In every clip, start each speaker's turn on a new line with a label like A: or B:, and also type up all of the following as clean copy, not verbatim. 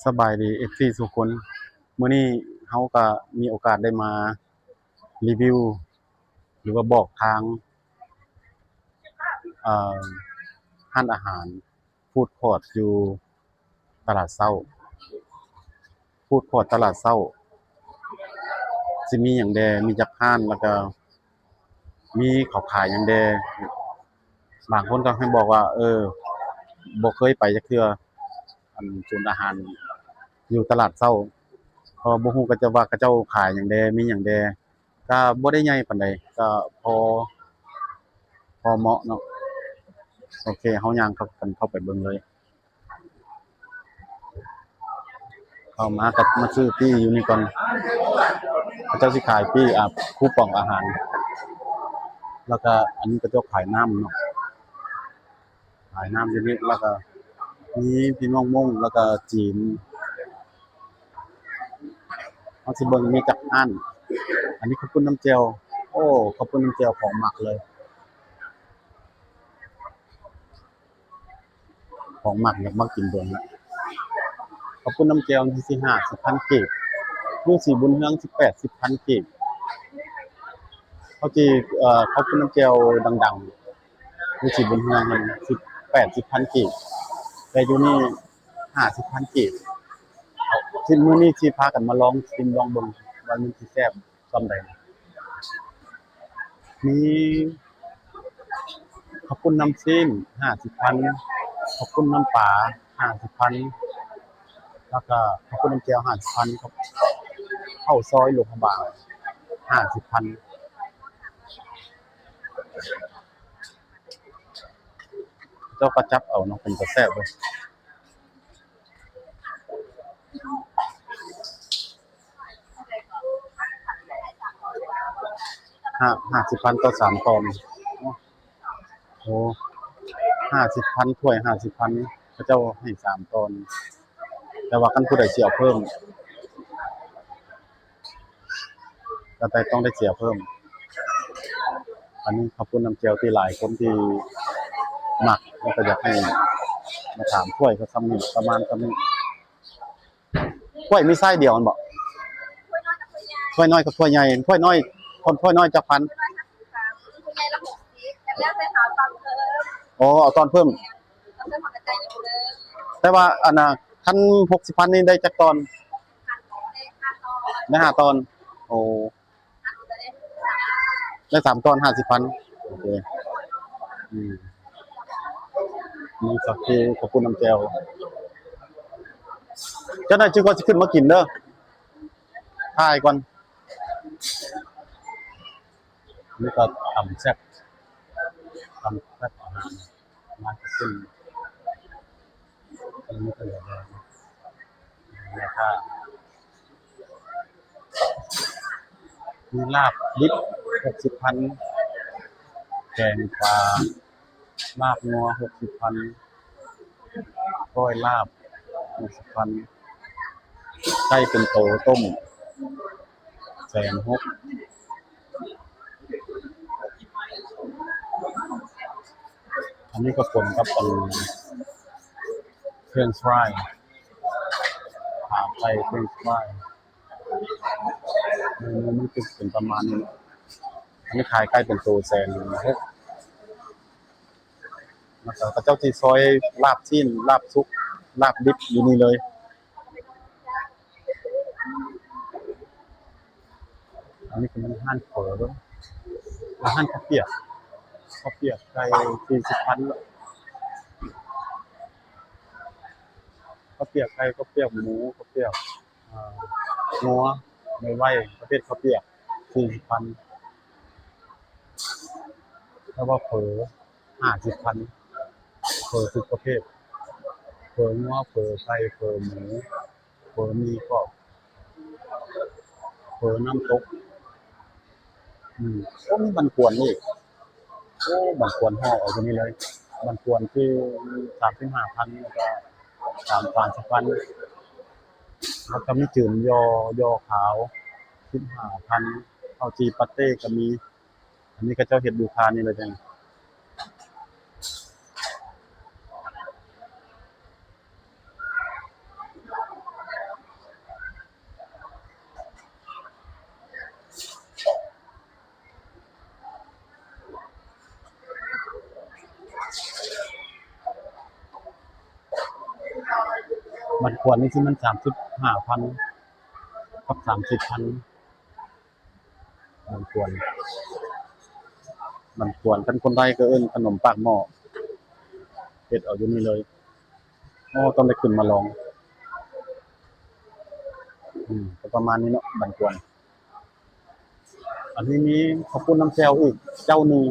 A: สบายดีเอฟซีทุกคนมื้อนี้เฮาก็มีโอกาสได้มารีวิวหรือว่าบอกทางเอ่อร้านอาหารฟู้ดคอร์ตอยู่ตลาดเช้าฟู้ดคอร์ตตลาดเช้าสิมีหยังแดมีจักร้านแล้วก็มีเขาขายหยังแดบางคนก็ให้บอกว่าบ่เคยไปจักเทื่อศูนย์อาหารอยู่ตลาดเช้าเพราะบ่ฮู้เขาเจ้าว่าเขาเจ้าขายหยังแดมีหยังแดก็บ่ได้ใหญ่ปานใดก็พอเหมาะเนาะโอเคเฮาย่างเข้าไปเบิ่งเลยเข้ามาก็มาซื้อปี้อยู่นี่ก่อนเขาเจ้าสิขายปี้คูปองอาหารแล้วก็อันนี้ก็เจ้าขายน้ำเนาะขายน้ำอยู่นี่แล้วก็มีพี่น้องมงแล้วก็จีนเฮาสิเบิ่งมีจักอันอันนี้ข้าวปุ้นน้ำแจ่วโอ้ข้าวปุ้นน้ำแจ่วของหมักเลยของหมักอยากมากินโดนละข้าวปุ้นน้ำแจ่วที่สิ50,000กีบอยู่สีบุญเฮืองสิ80,000กีบเขาจีข้าวปุ้นน้ำแจ่วดังๆอยู่สีบุญเฮืองมัน80,000กีบแต่อยู่นี่50,000กีบสิมื้อนี้สิพากันมาลองชิมลองเบิ่งว่ามันสิแซ่บส่ำใดมีข้าวปุ้นน้ำซีน50,000ข้าวปุ้นน้ำปลา50,000แล้วก็ข้าวปุ้นน้ำแจ่ว50,000ครับข้าวซอยหลวงพระบาง50,000เจ้าก็จับเอาเนาะเป็นก็แซ่บเด้อ50,000ต่อ3ตอนโอ้50,000ถ้วย50,000พระเจ้าให้3ตอนแต่ว่าคันผู้ใดสิเอาเพิ่มก็แต่ต้องได้เสียเพิ่มอันนี้ขอบคุณน้ำเจียวที่หลายคนที่มักแล้วก็อยากให้มาถามถ้วยเขาซ้ำนี่ประมาณซ้ำนี่ถ้วยมีไส้เดียวมันบ่ถ้วยน้อยกับถ้วยใหญ่ถ้วยน้อยคนถ้วยน้อยจักพันอ๋อเอาตอนเพิ่มแต่ว่าอันน่ะคัน60,000นี่ได้จักตอนได้5ตอนโอ้ได้3ตอน50,000โอเคอืมนี่ก็คือขอบคุณน้ำแจ่วเจ้าหน้าที่ก็สิขึ้นมากินเด้อถ่ายก่อนนี่ก็ตำแซ่บอาหารมาขึ้นอันนี้ก็เหลือแดงนะครับมีลาบดิบ60,000แกงปลาลาบงัว60,000ก้อยลาบ60,000ไก่เป็นโตต้ม160,000อันนี้ก็คนกับเครื่องฟรายขาไก่เครื่องฟรายเมนูมันคือเป็นประมาณนี้อันนี้ขายไก่เป็นโต160,000นะครับพระเจ้าที่ซอยลาบชิ้นลาบซุกลาบดิบอยู่นี่เลยอันนี้เป็นอาหารเฝอด้วยอาหารข้าวเปียกไก่40,000ข้าวเปียกไก่ข้าวเปียกหมูข้าวเปียกอ่างัวไม่ไหวประเภทข้าวเปียก40,000แล้วว่าเฝอ50,000เฝอทุกประเภทเฝองัวเฝอไก่เฝอหมูเฝอมีกรอบเฝอน้ำตกโอ้มีมันกวนนี่โอ้มันกวนห่อเอาตรงนี้เลยมันกวนที่35,000แล้วก็30,000แล้วก็มีจื่นยอขาว15,000ข้าวจีปาเต้ก็มีอันนี้ก็เจ้าเฮ็ดอยู่คานี่เลยจัง มันควรนี่สิมัน35,000กับ30,000มันควรกันคนไทยก็เอิ้นขนมปากหม้อเฮ็ดเอาอยู่นี่เลยอ้อต้องได้ขึ้นมาลองก็ประมาณนี้เนาะมันควรอันนี้มีข้าวปุ้นน้ำแจ่วอีกเจ้าหนึ่ง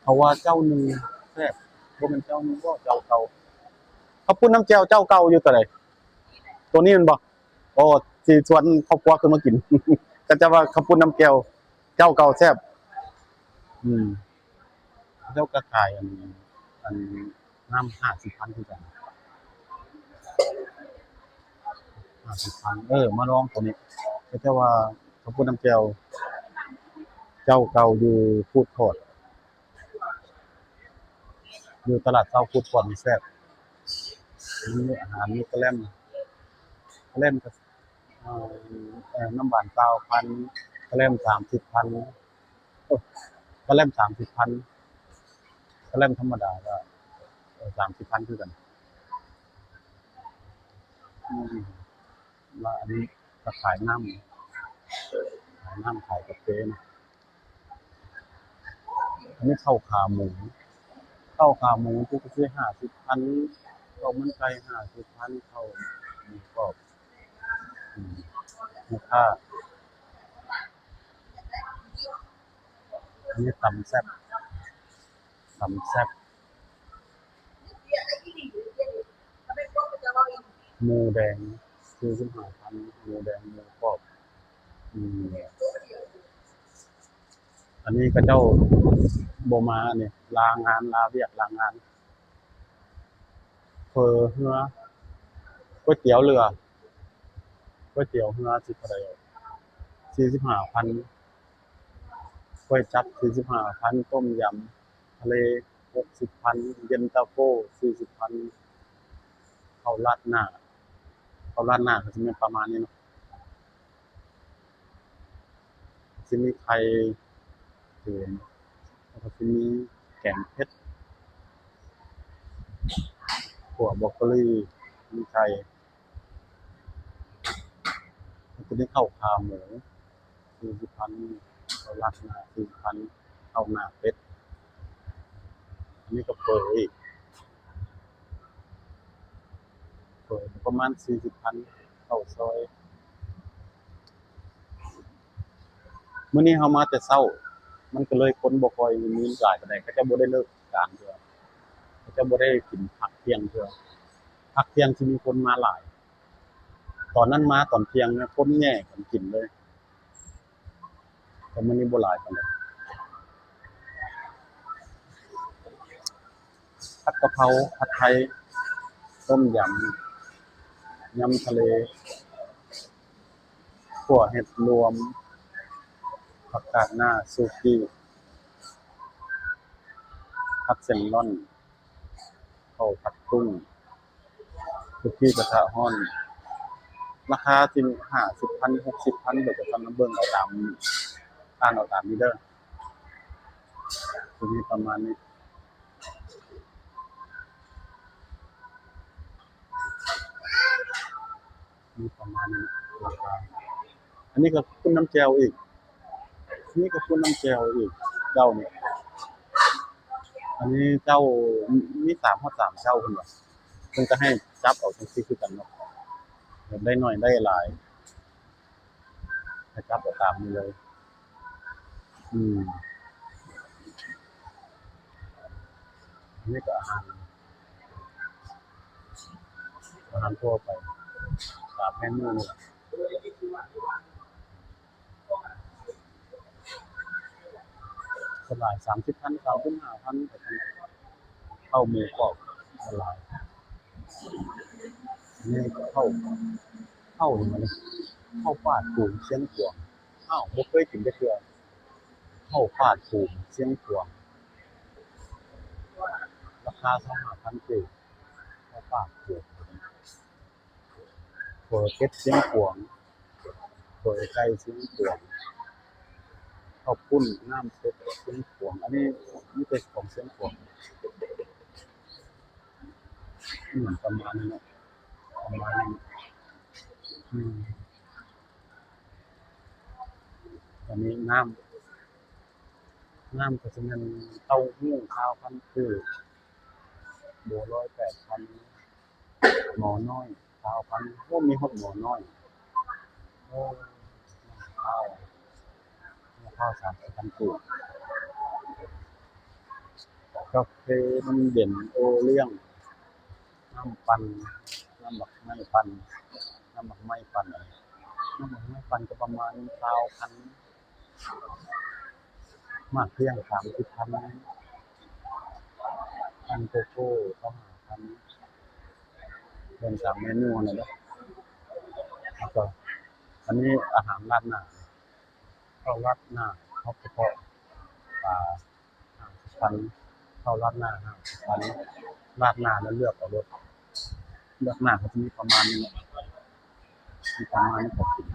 A: เขาว่าเจ้าหนึ่งแซ่บบ่แม่นเจ้าหนึ่งบ่เจ้าเก่าข้าวปุ้นน้ำแจ่วเจ้าเก่าอยู่ตัวใดตัวนี้มันบ่โอ้สิชวนครอบครัวขึ้นมากิน ก็จะว่าข้าวปุ้นน้ำแจ่วเจ้าเก่าแซ่บอืมเจ้าก็ขายอันน้ำ50,000คือกัน50,000มาลองตัวนี้ก็จะว่าข้าวปุ้นน้ำแจ่วเจ้าเก่าอยู่ฟู้ดคอร์ตอยู่ตลาดเช้าฟู้ดคอร์ตนี่แซ่บมีอาหารมีแกล้มก็น้ำหวาน20,000แกล้ม30,000โอ้แกล้ม30,000แกล้มธรรมดาก็30,000คือกันอืมแล้วอันนี้ก็ขายน้ำขายกาแฟนะอันนี้ข้าวขาหมูที่ก็ซื้อ50,000ข้าวมันไก่50,000ข้าวหมูกรอบอืมราคาอันนี้ตำแซ่บหมูแดง45,000หมูแดงหมูกรอบอืมอันนี้ก็เจ้าบ่มาเนี่ยลางานลาเวียกลางานเฟอเฮือก๋วยเตี๋ยวเรือก๋วยเตี๋ยวเรือสิเท่าใด45,000ก๋วยจั๊บ45,000ต้มยำทะเล60,000เย็นตาโฟ40,000ข้าวราดหน้าก็สิแม่นประมาณนี้เนาะสิมีไข่เค็มแล้วก็สิมีแกงเผ็ดขั่วบรอกโคลีมีไข่แล้วก็มีข้าวขาหมู40,000ข้าวราดหน้า40,000ข้าวหน้าเป็ดอันนี้ก็เฝออีกเฝอประมาณ40,000ข้าวซอยมื้อนี้เรามาแต่เช้ามันก็เลยคนบ่ค่อยมีหลายปานใดเขาเจ้าบ่ได้เลิกการเทื่อเขาเจ้าบ่ได้กินพักเที่ยงเทื่อพักเที่ยงสิมีคนมาหลายตอนนั้นมาตอนเที่ยงเนี่ยคนแย่งกันกินเลยแต่มื้อนี้บ่หลายปานใดผัดกะเพราผัดไทยต้มยำทะเลขั่วเห็ดรวมผักกาดหน้าสุกี้ผัดเส้นร่อนข้าวผัดกุ้งสุกี้กระทะร้อนราคาสิ50,00060,000เดี๋ยวจะทำน้ำเบิ่งเอาตามอ่านเอาตามนี้เด้อสิมีประมาณนี้มีประมาณนี้ราคาอันนี้ก็คุณน้ำแจ่วอีกนี่ก็คุณน้ำแจ่วอีกเจ้านี่อันนี้เจ้ามี3ฮอด3เจ้าเพิ่นว่าเพิ่นก็ให้จับเอาจังซี่คือกันเนาะอยากได้น้อยได้หลายให้จับเอาตามนี้เลยอืมอันนี้ก็อาหารทั่วไป3เมนูนี่แหละสลาย30,000 35,000ไปซั่นน่ะข้าวหมูกรอบสลายอันนี้ก็ข้าวหยังอันนี้ข้าวปาดปูนเชียงขวางอ้าวบ่เคยกินจักเทื่อข้าวปาดปูนเชียงขวางราคา25,000กีบข้าวปาดปูนเฝอเป็ดเชียงขวางเฝอไก่เชียงขวางข้าวปุ้นน้ำเป็ดเชียงขวางอันนี้มีแต่ของเชียงขวางประมาณนี้เนาะของ ประมาณนี้อืมตอนนี้น้ำก็จะเป็นเต้าหู้ข้าวพันธุ์คือบัวลอย8,000หมอน้อยข้าวพันธุ์โอ้มีหกหมอน้อยโอ้ข้าวข้าว30,000กูกาแฟมันเด่นโอเลี้ยงน้ำปั่นน้ำบักไม้ปั่นน้ำบักไม้ปั่นอะไรน้ำบักไม้ปั่นก็ประมาณ1,000มากเพียง30,000อันโกโก้ก็5,000เป็นตามเมนูนะเด้อแล้วก็อันนี้อาหารราดหน้าข้าวราดหน้าข้าวกระเพาะปลา50,000ข้าวราดหน้า50,000ราดหน้าแล้วเลือกเอารสเลือกหน้าก็จะมีประมาณนี้แหละมีประมาณนี้ก็กิน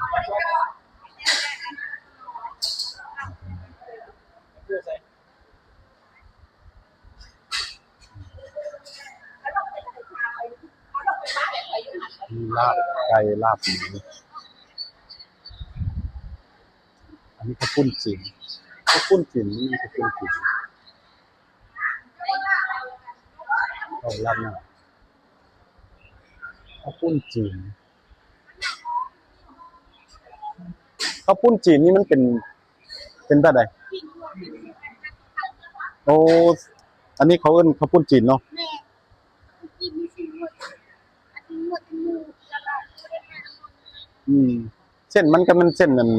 A: มีลาบไก่ลาบหมูอันนี้ข้าวปุ้นจีนข้าวปุ้นจีนนี่ข้าวปุ้นจีนข้าวราดหน้าข้าวปุ้นจีนข้าวปุ้นจีนนี่มันเป็นแบบใดโอ้อันนี้เขาเอิ้นข้าวปุ้นจีนเนาะ
B: แม่กินไม่ชิมหมดอันนี้หมดมือแล้วเราไม่ได้ทาน
A: อืมเส้นมันก็มันเส้นนั่น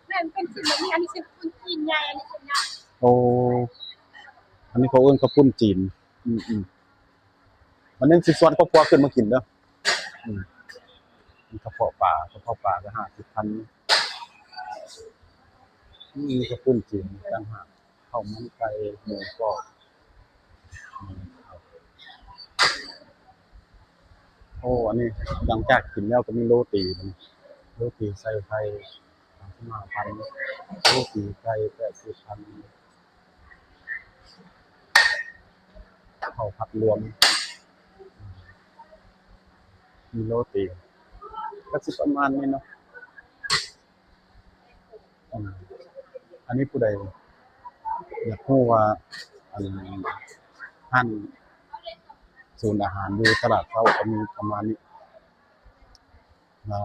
B: แม่เป็นสิ่งแบบนี้อันนี้เป็นคนกินใหญ่อันนี้เป็นใหญ่
A: โอ้อันนี้เขาเอิ้นข้าวปุ้นจีนมันนั่นสิส่วนครอบครัวขึ้นมากินเด้ออืมมีกระเพาะปลาก็50,000มีข้าวปุ้นจีนต่างหากข้าวมันไก่หมูกรอบอืมโอ้อันนี้หลังจากกินแล้วก็มีโรตีมันโรตีใส่ไข่35,000โรตีไก่80,000ข้าวผัดรวมมีโรตีก็สิประมาณนี้เนาะอืมอันนี้ผู้ใดอยากรู้ว่าอันร้านศูนย์อาหารอยู่ตลาดเช้าก็มีประมาณนี้นะ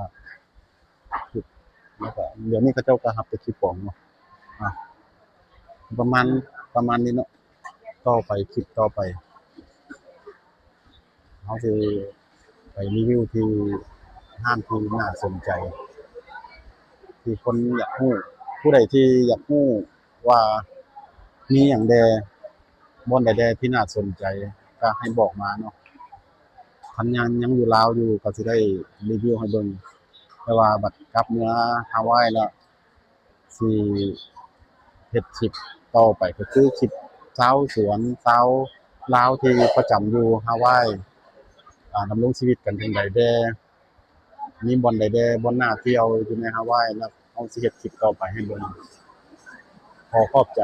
A: แล้วก็เดี๋ยวนี้เขาเจ้าก็รับไปขี้ปองเนาะอ่ะประมาณประมาณนี้เนาะต่อไปคลิปต่อไปเขาสิไปรีวิวที่ห้างที่น่าสนใจที่คนอยากรู้ผู้ใดที่อยากรู้ว่ามีหยังแดบ่อนใดๆที่น่าสนใจก็ให้บอกมาเนาะคันยังอยู่ลาวอยู่ก็สิได้รีวิวให้เบิ่งแต่ว่าบัดกลับเมืองฮาวายแล้วสิเฮ็ดคลิปต่อไปก็คือคลิปชาวสวนชาวลาวที่ประจำอยู่ฮาวายดำรงชีวิตกันจั่งใดแด่มีบ่อนใดแด่บ่อนน่าเที่ยวอยู่ในฮาวายแล้วเราสิเฮ็ดคลิปต่อไปให้เบิ่งขอขอบใจ